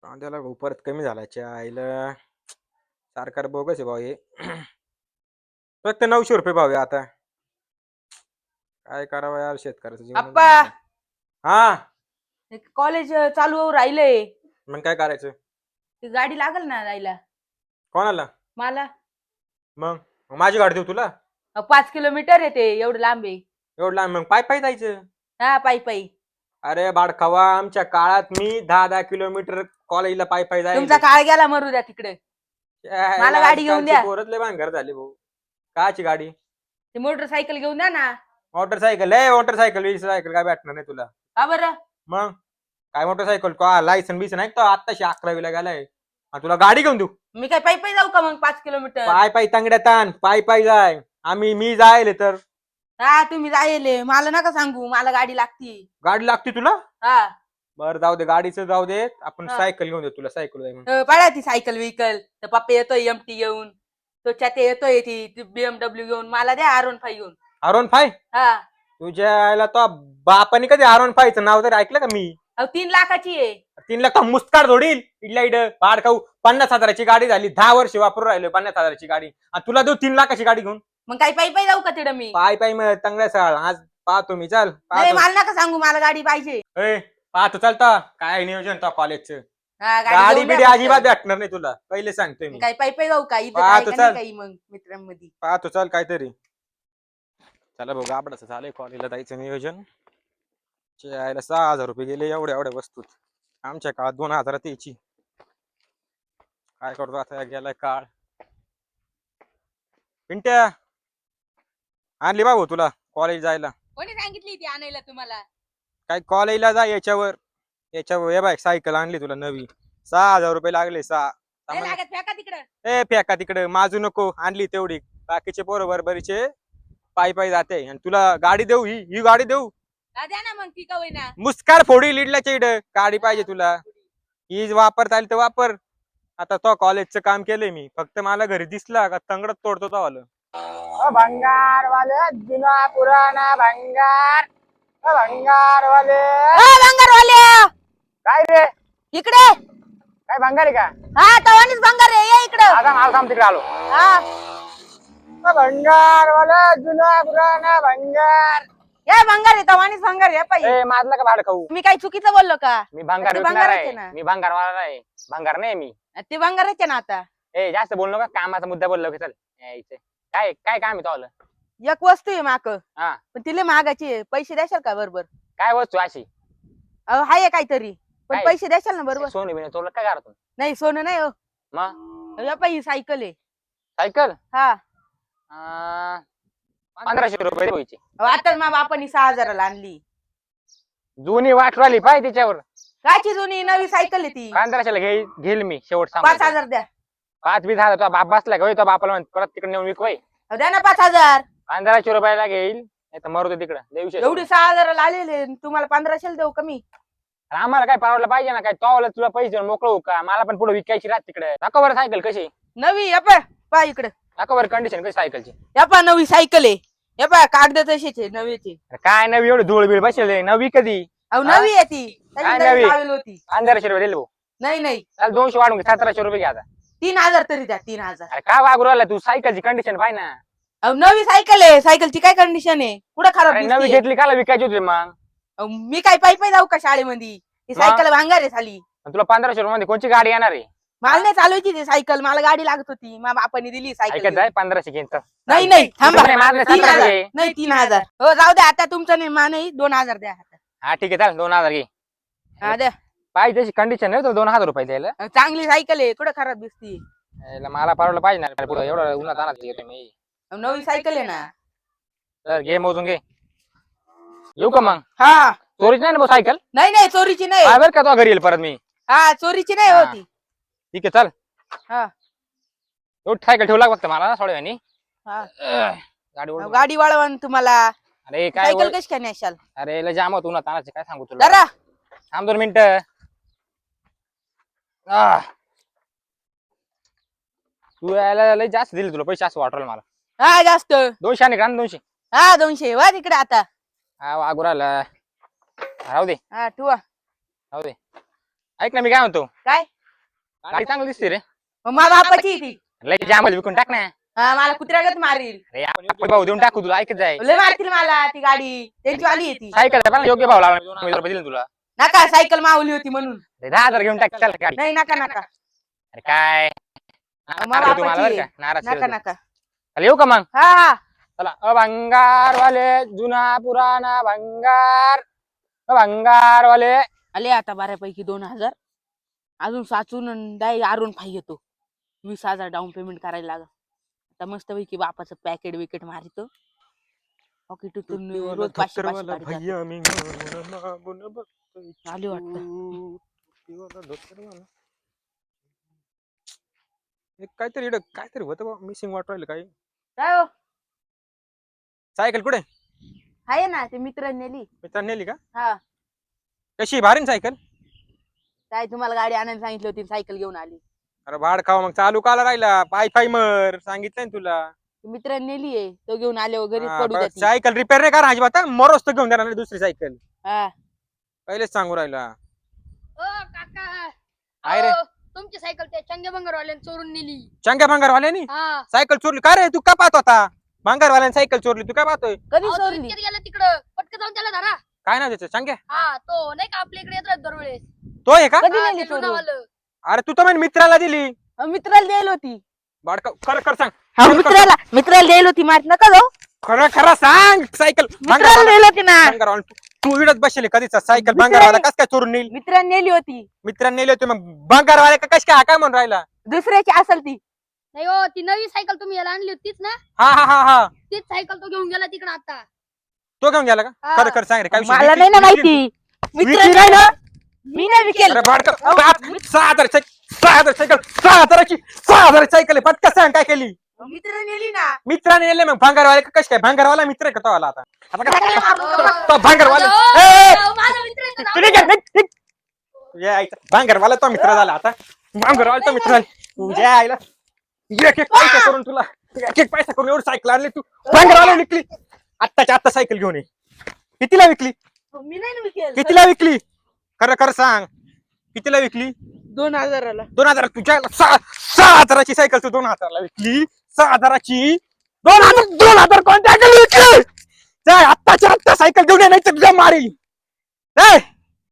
कांद्याला भाव परत कमी झाला आईला. सरकार बोगस आहे भाऊ हे. फक्त 900 रुपये भाव आहे आता. काय करावं यार शेतकऱ्याचं जीवन. आप्पा हा कॉलेज चालू राहिलंय. मग काय करायचं? ती गाडी लागल ना जायला कोणाला? मला. मग माझी गाडी देऊ तुला? 5 किलोमीटर येते एवढं लांब आहे. एवढं लांब मग पाय पाय जायचं. हा पायी पायी. अरे बाडखावा, आमच्या काळात मी 10-10 किलोमीटर कॉलेजला पाय पाय जायला. तुमचा काळ गेला मरू द्या तिकडे. मला गाडी घेऊन द्या. पोरतले भांगर झाले भाऊ. काची गाडी? ती मोटरसायकल घेऊन द्या ना. मोटरसायकल मोटरसायकल काय भेटणार नाही तुला. का बरं? मग काय मोटरसायकल का लायसन बिसन आहे का? आत्ताशी 11वीला गेलाय तुला गाडी घेऊन देऊ? मी काय पायी पायी जाऊ का मग 5 किलोमीटर? पाय पाय तांगड्या ताण पाय पाय जाय. मी जायले तर. हा तुम्ही जायले मला नका सांगू, मला गाडी लागती. गाडी लागते तुला? हा बरं जाऊ दे, गाडीचं जाऊ दे. आपण हा. सायकल घेऊन देऊ तुला. सायकल जाय मग. पळा ती सायकल विकल तर पप्पा येतोय एमटी घेऊन. तो छाते येतोय ती BMW घेऊन. मला द्या R15 घेऊन. R15? हा तुझ्या आईला तो बापाने कधी R15चं नाव तरी ऐकलं का मी? 3 लाखाची आहे. 3 लाख मुस्काड जोडील इडल्या इड बाड खाऊ. 50,000ची गाडी झाली, 10 वर्ष वापरून राहिलो 50,000ची गाडी. आणि तुला देऊ 3 लाखाची गाडी घेऊन? मग काही पायी पायी जाऊ का तिकडं मी? पाय पाय मग चांगल्या साळ. आज पाहतो मी. चल नाही मला नका सांगू, मला गाडी पाहिजे. पाहतो. चालता काय नियोजन तो कॉलेजचं. हा, गाडी घेऊन बिडी द्या अजिबात फक्त. भेटणार नाही तुला, पहिले सांगतोय मी. काही पायी पायी जाऊ का? इथं पाहतो, काय का नाही चल. काही मग मित्रांमध्ये. पाहतो चल काहीतरी. चला भाऊ गाबडाचं झालंय कॉलेजला जायचं नियोजन. यायला 6,000 रुपये गेले एवढ्या एवढ्या वस्तूत. आमच्या काळात 2,000 यायची. काय करतो आता, गेलाय काळ. पिंट्या आणली बाबू तुला कॉलेज जायला? कोणी सांगितली ती आणायला तुम्हाला? काय कॉलेजला जा. याच्यावर हे बाय सायकल आणली तुला नवी. 6,000 रुपये लागले. 6. नाही लागत, फेका तिकडं. फेका तिकडे. माजू नको. आणली तेवढी. बाकीचे पोरं बरोबरीचे पायी पायी जाते. आणि तुला गाडी देऊ? ही गाडी देऊ? द्या ना मग ती का होईना. मुस्कार फोडी लिडल्याच्या इड. गाडी पाहिजे तुला? ही वापरता आली तर वापर. आता तो कॉलेजचं काम केलंय मी. फक्त मला घरी दिसला का तंगडत तोडतो तो आलं. भंगार वाले जुना पुराना भंगार. भंगार वाले भंगार वाले काय रे? इकडे. काय भंगार आहे का? हा तवानीच भंगार आहे, ये इकडं. आता मला थांब तिकडे आलो. हा भंगार वाले जुना पुराना भंगार. ये भंगार आहे, तवानीच भंगार आहे पाहिजे. ए माझलं का भाड खाऊ? मी काही चुकीचं बोललो का? मी भंगार ते विकणार भंगारच आहे आहे ना. मी भंगार वाला नाही. भंगार नाही मी. ते भंगारच आहे ना. आता ए जास्त बोललो का? कामाचा मुद्दा बोललो की चल यायचं. काय काय काम आहे तो आलं? एक वस्तू आहे माक, हा पण तिले महागाची आहे. पैसे द्याल का बरोबर? काय वस्तू अशी? हाय काहीतरी, पण काय? पैसे द्याल ना बरोबर? सोनी बिने तोडलं काय करतो? नाही सोनं नाही हो. मग या पाहिजे सायकल आहे. सायकल हा 1500 रुपये द्यायची. आता मा बापानी 6,000ला आणली. जुनी वाट राहिली पाय त्याच्यावर. काची जुनी नवी सायकल आहे ती. 1500ला घेईल मी शेवट सांग. 5,000 द्या. 5-20 हजार तो बाप बसला का? तो बापाला म्हण परत तिकडे नेऊन विक. द्या ना 5,000. 1500 रुपयाला घेईल नाही तर मरू दे तिकडं. देऊ एवढी 6,000ला आलेले, तुम्हाला 1500ला देऊ कमी? आम्हाला काय परवडलं पाहिजे ना? काय तो तुला पैसे देऊन मोकळ होऊ का? मला पण पुढे विकायची राहत तिकडे. दाखव बरं सायकल कशी. नवी या पा इकडे. दाखव बरं कंडिशन कशी सायकलची. या पा नवी सायकल आहे. या पा कागद तशीच आहे नवीची. काय नवी एवढी धूळ बीळ बसेल नवी कधी? अहो नवी आहे ती. काय नवी? लावलेली होती. 1500 रुपये दिले भाऊ. नाही चाल 200 वाढून घे. 1700 रुपये घ्या आता. 3,000 तरी द्या. 3,000. अरे काय वागू राहिला तू? सायकलची कंडिशन पाय ना. अहो नवी सायकल आहे. सायकलची काय कंडिशन आहे? कुठं खराब अरे नवी दिसतीये? घेतली काला विकायची होती मग? अहो, मी काय पायी पायी जाऊ का शाळेमध्ये? ही सायकल भांगार आहे खाली. आणि तुला 1500 रुपये मध्ये कोणची गाडी येणार आहे? मला नाही चालवायची ती सायकल. मला गाडी लागत होती. मा बापाने दिली सायकल. ऐकत जाय 1500 घेईन तर. नाही थांबा. नाही, माझं 3,000. 1700 घे. नाही 3,000. हो जाऊ द्या आता. तुमचं नाही मा नाही. 2,000 द्या. हा ठीक आहे चाल 2000 घे. हा द्या. पाहिजे तशी कंडिशन आहे तर 2000 रुपये द्यायला. चांगली सायकल आहे. कुठं खराब दिसती? याला मला परवडलं पाहिजे ना पुढे एवढं उन्हात आणत घेतो मी. नवी सायकल आहे ना. तर घे मोजून घे. येऊ का मग? हा चोरीच नाही ना भाऊ सायकल? नाही चोरीची नाही. काय बरं का तो घरी येईल परत मी. हा चोरीची नाही हा. होती. ठीक आहे चल. हा एवढी सायकल ठेवू लाग फक्त मला थोड्या वेळानी. हा. गाडी ओढून. गाडी वळवण तुम्हाला. अरे काय सायकल कशी काय नेशाल? अरे लय जाम होत उन्हात आणायचं काय सांगू तुला. जरा थांब 2 मिनिटं. तू यायला लय जास्त दिले तुला पैसे असं वाटलं मला. हा जास्त. 200 आणि का 200? हा 200. वा तिकडे आता. हा वागू राहिला. राहू दे हा ठेवा. राहू दे. ऐक ना मी काय म्हणतो. काय? गाडी चांगली दिसते रे. मग माझ्या बापाची आहे ती. लय जांभळ विकून टाक ना. हा, मला कुत्र्यागत मारील. अरे आपण भाऊ देऊन टाकू तुला, ऐकत जाय. लय मारतील मला ती गाडी, त्यांची वाली आहे ती. सायकल योग्य भाव लावला, 2,000 रुपये दिले तुला. नका, सायकल मावली होती म्हणून. 10,000 घेऊन टाक, चल गाडी. नाही, नका नका अरे काय मग नाराज तुम्हाला बापाची बरं का, नाराज नका केलं तू. नका. चल येऊ का मग? हा हा. चला भंगारवाले, जुना पुराणा भंगारवाले. आले आता बऱ्यापैकी 2,000. अजून साचून आरून फाई येतो. 20,000 डाऊन पेमेंट करायला लागल. आता मस्त पैकी बापाचं पॅकेट विकेट मारितो. पॉकेटून रोज 500 काढतात. आले वाटतं. काहीतरी होतं मिसिंग वाट राहिलं काय. काय हो? सायकल कुठे? आहे ना, ते मित्र नेली. मित्रांनी नेली का? हा. कशी भारी ना सायकल? काय तुम्हाला गाडी आणायला सांगितली होती, सायकल घेऊन आली. अरे भाड खावा मग चालू काला राहिला, पाय मर सांगितलंय ना तुला. मित्रांनी नेली आहे, तो घेऊन आले वगैरे हा, पडू बस द्या. सायकल रिपेअर नाही करा अजिबात, मरोच तर घेऊन देणार नाही दुसरी सायकल. हा. पहिलेच सांगू राहिला. ओ काका, काय रे? अहो, तुमची सायकल त्या चंगे बंगरवाल्याने चोरून नेली. चंग्या भांगारवाल्यानी हा सायकल चोरली का रे? तू का पाहत होता? भांगारवाल्याने सायकल चोरली, तू काय पाहतोय? कधी अहो, चोरली? तुम्ही इतक्यात गेला तिकडं, पटकन जाऊन त्याला धरा. काय नाव त्याचं? चंग्या? हा, तो नाही का आपल्या इकडे येतात दरवेळेस. तो आहे का? कधी हा, नेली ते चोरून? लोणावालं. अरे तू तर म्हणे मित्राला दिली. मित्राला द्यायला होती. भाड खरं खरं सांग. हा, मित्राला द्यायला होती, माहित नका जाऊ. खरं खरं सांग. सायकल मित्राला द्यायला होती ना. भांगारवाला तू इडत बसले कधीच सायकल मित्राने- भांगारवाला कस काय चोरून नेली? मित्रांनी नेली होती. मित्रांनी नेली होती, मग भांगारवाल्या का कस काय हा काय म्हणून राहिला? दुसऱ्याची असेल ती. नाही हो, ती नवी सायकल तुम्ही याला आणली होतीच ना, हा हा हा हा तीच सायकल तो घेऊन गेला तिकडे आता. तो घेऊन गेला का? हा. खरं खरं सांग रे, काय विषय? मला नाही ना माहिती. मित्र नाही ना, मी नाही विकेल. अरे भाड 6,000 सायकल 6,000 सायकल आहे. पटकन सांग काय केली? मित्र नेली ना. मित्राने नेले मग भांगारवाले का कस काय? भांगारवाला मित्र आहे का तो आला आता? तो भांगारवाला अहो, ए, अहो, माझा मित्र आहे तो, तू निघ, निघ, निघ. तुझ्या आईचा भांगारवाला तो मित्र झाला आता. भांगारवाला तो मित्र झाला. तुझ्या आईला एक एक पैसा करून तुला एक पैसा करून एवढी सायकल आणली तू. भांगारवाला विकली. आत्ताच्या आत्ता सायकल घेऊन ये. कितीला विकली? मी नाही विकेल. कितीला विकली? खरं खरं सांग, कितीला विकली? 2,000ला. 2,000 तुझ्या 6,000ची सायकल तू 2,000ला विकली. 6,000ची 2,000 कोणत्या विकली? आत्ताच्या आत्ता सायकल घेऊन ये, नाही तर तुझ्या मारी.